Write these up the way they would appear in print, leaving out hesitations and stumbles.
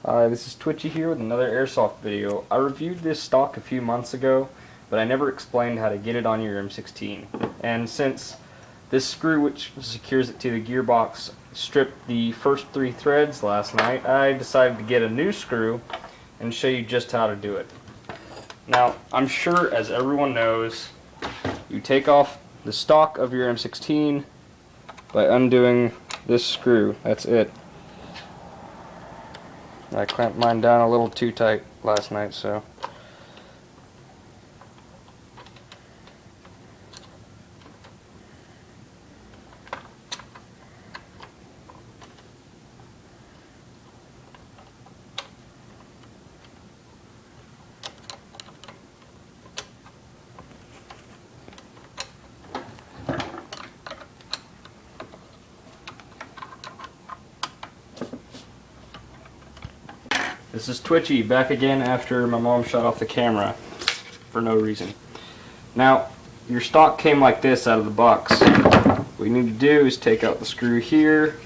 Hi, this is Twitchy here with another airsoft video. I reviewed this stock a few months ago, but I never explained how to get it on your M16. And since this screw which secures it to the gearbox stripped the first 3 threads last night, I decided to get a new screw and show you just how to do it. Now, I'm sure, as everyone knows, you take off the stock of your M16 by undoing this screw. That's it. I clamped mine down a little too tight last night, so. This is Twitchy, back again after my mom shut off the camera for no reason. Now, your stock came like this out of the box. What you need to do is take out the screw here,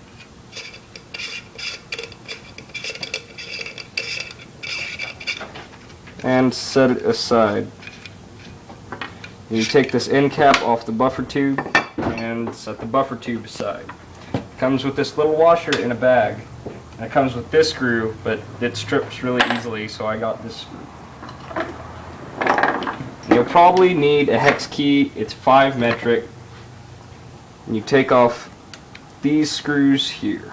and set it aside. You take this end cap off the buffer tube and set the buffer tube aside. It comes with this little washer in a bag. And it comes with this screw, but it strips really easily, so I got this screw. You'll probably need a hex key. It's 5 metric. And you take off these screws here.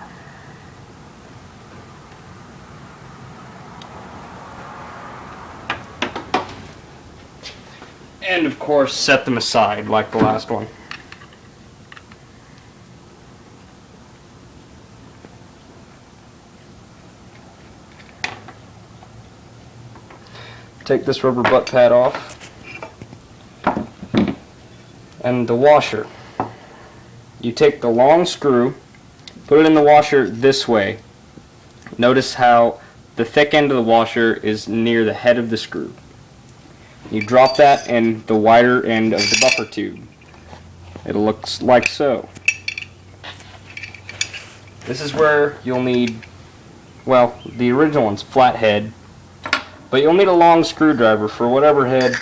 And of course, set them aside like the last one. Take this rubber butt pad off, and the washer. You take the long screw, put it in the washer this way. Notice how the thick end of the washer is near the head of the screw. You drop that in the wider end of the buffer tube. It looks like so. This is where you'll need, well, the original one's flat head. But you'll need a long screwdriver for whatever head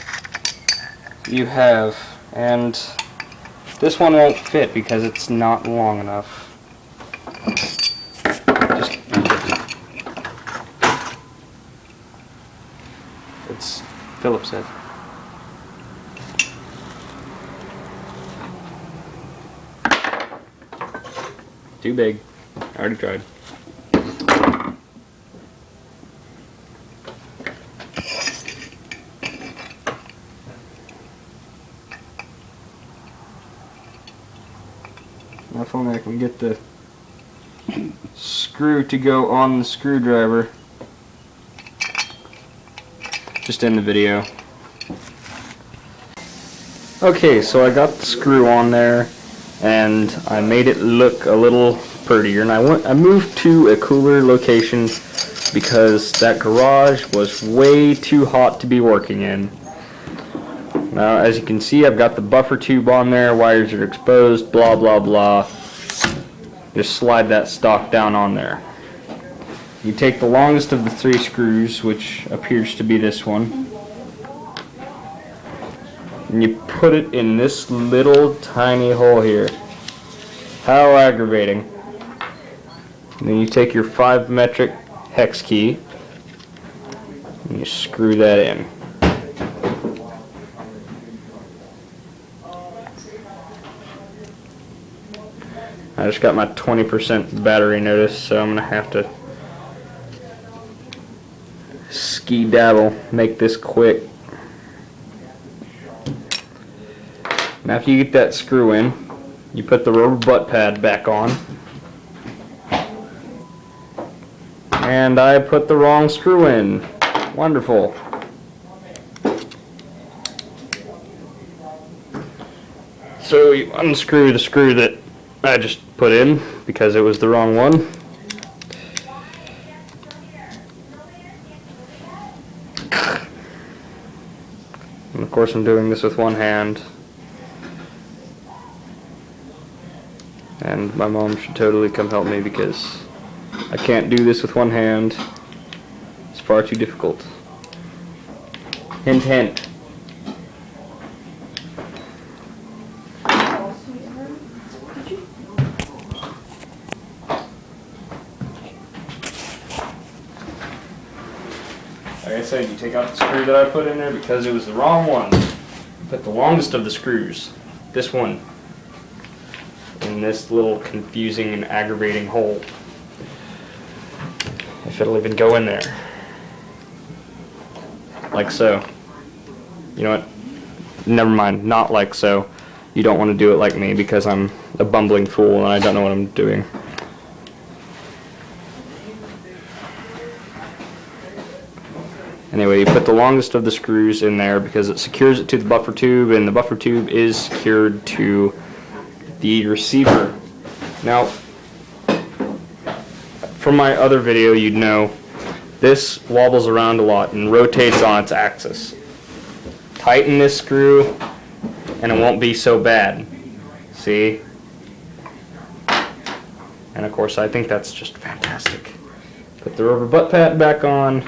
you have, and this one won't fit because it's not long enough. It's Phillips head. Too big. I already tried. If only I can get the screw to go on the screwdriver. Just in the video. Okay, so I got the screw on there and I made it look a little prettier, and I moved to a cooler location because that garage was way too hot to be working in. Now, as you can see, I've got the buffer tube on there, wires are exposed, blah blah blah. Just slide that stock down on there. You take the longest of the 3 screws, which appears to be this one, and you put it in this little tiny hole here. How aggravating. And then you take your 5 metric hex key and you screw that in. I just got my 20% battery notice, so I'm going to have to ski-dabble, make this quick. Now after you get that screw in, you put the rubber butt pad back on. And I put the wrong screw in. Wonderful. So you unscrew the screw that I just put in because it was the wrong one. And of course I'm doing this with one hand. And my mom should totally come help me because I can't do this with one hand. far too difficult. Hint, hint. Like I said, you take out the screw that I put in there because it was the wrong one. Put the longest of the screws, this one, in this little confusing and aggravating hole. If it'll even go in there. Like so. You know what? Never mind, not like so. You don't want to do it like me because I'm a bumbling fool and I don't know what I'm doing. Anyway, you put the longest of the screws in there because it secures it to the buffer tube, and the buffer tube is secured to the receiver. Now, from my other video, you'd know this wobbles around a lot and rotates on its axis. Tighten this screw and it won't be so bad. See? And of course, I think that's just fantastic. Put the rubber butt pad back on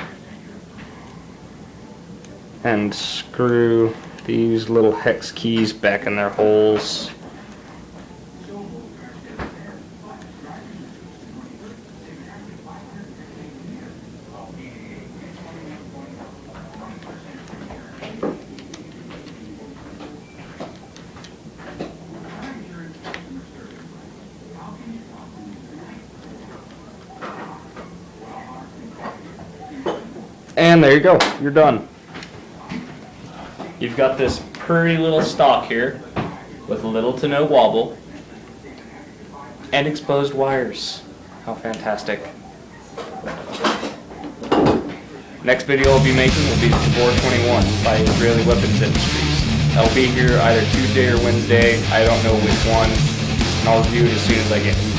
and screw these little hex keys back in their holes. And there you go, you're done. You've got this pretty little stock here with little to no wobble and exposed wires. How fantastic. Next video I'll be making will be 421 by Israeli Weapons Industries. I'll be here either Tuesday or Wednesday, I don't know which one, and I'll review it as soon as I get it.